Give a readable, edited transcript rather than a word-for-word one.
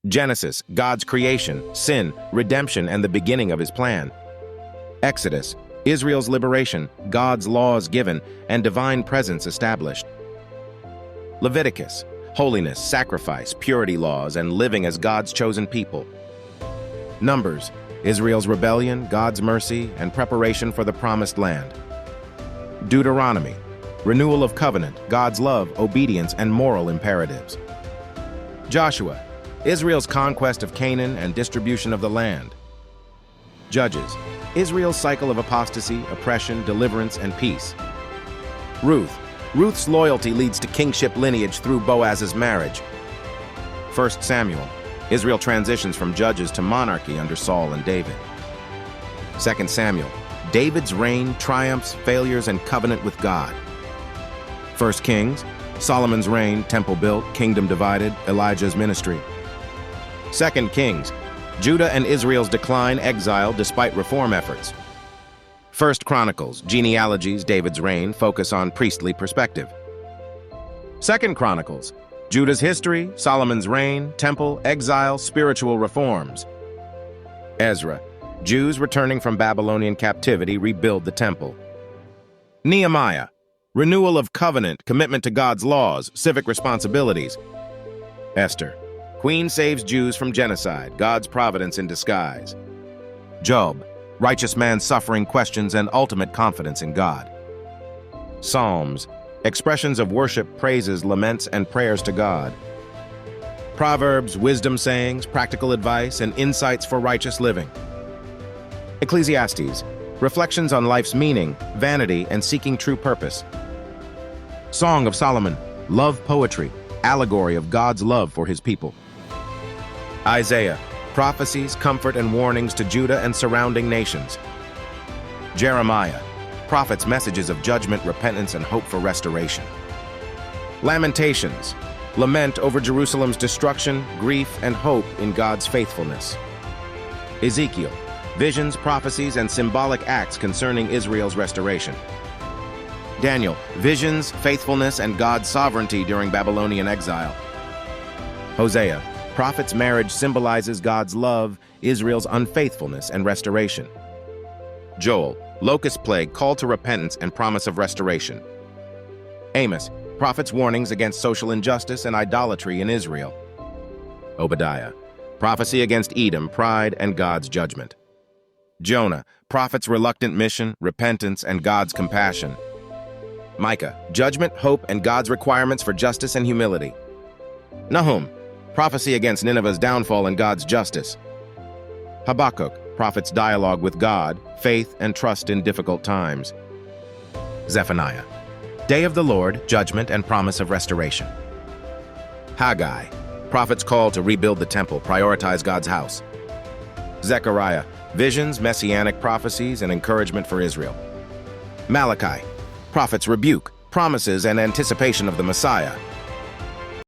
Genesis, God's creation, sin, redemption, and the beginning of his plan. Exodus, Israel's liberation, God's laws given, and divine presence established. Leviticus, holiness, sacrifice, purity laws, and living as God's chosen people. Numbers, Israel's rebellion, God's mercy, and preparation for the promised land. Deuteronomy, renewal of covenant, God's love, obedience, and moral imperatives. Joshua, Israel's conquest of Canaan and distribution of the land. Judges, Israel's cycle of apostasy, oppression, deliverance, and peace. Ruth, Ruth's loyalty leads to kingship lineage through Boaz's marriage. 1 Samuel, Israel transitions from judges to monarchy under Saul and David. 2 Samuel, David's reign, triumphs, failures, and covenant with God. 1 Kings, Solomon's reign, temple built, kingdom divided, Elijah's ministry. 2 Kings, Judah and Israel's decline, exile despite reform efforts. 1 Chronicles, genealogies, David's reign, focus on priestly perspective. 2 Chronicles, Judah's history, Solomon's reign, temple, exile, spiritual reforms. Ezra, Jews returning from Babylonian captivity rebuild the temple. Nehemiah, renewal of covenant, commitment to God's laws, civic responsibilities. Esther, Queen saves Jews from genocide, God's providence in disguise. Job, righteous man suffering questions and ultimate confidence in God. Psalms, expressions of worship, praises, laments, and prayers to God. Proverbs, wisdom sayings, practical advice, and insights for righteous living. Ecclesiastes, reflections on life's meaning, vanity, and seeking true purpose. Song of Solomon, love poetry, allegory of God's love for his people. Isaiah, prophecies, comfort, and warnings to Judah and surrounding nations. Jeremiah, prophet's messages of judgment, repentance, and hope for restoration. Lamentations, lament over Jerusalem's destruction, grief, and hope in God's faithfulness. Ezekiel, visions, prophecies, and symbolic acts concerning Israel's restoration. Daniel, visions, faithfulness, and God's sovereignty during Babylonian exile. Hosea, prophet's marriage symbolizes God's love, Israel's unfaithfulness, and restoration. Joel, locust plague, call to repentance and promise of restoration. Amos, prophet's warnings against social injustice and idolatry in Israel. Obadiah, prophecy against Edom, pride, and God's judgment. Jonah, prophet's reluctant mission, repentance, and God's compassion. Micah, judgment, hope, and God's requirements for justice and humility. Nahum, prophecy against Nineveh's downfall and God's justice. Habakkuk, prophet's dialogue with God, faith, and trust in difficult times. Zephaniah, day of the Lord, judgment, and promise of restoration. Haggai, prophet's call to rebuild the temple, prioritize God's house. Zechariah, visions, messianic prophecies, and encouragement for Israel. Malachi, prophet's rebuke, promises, and anticipation of the Messiah.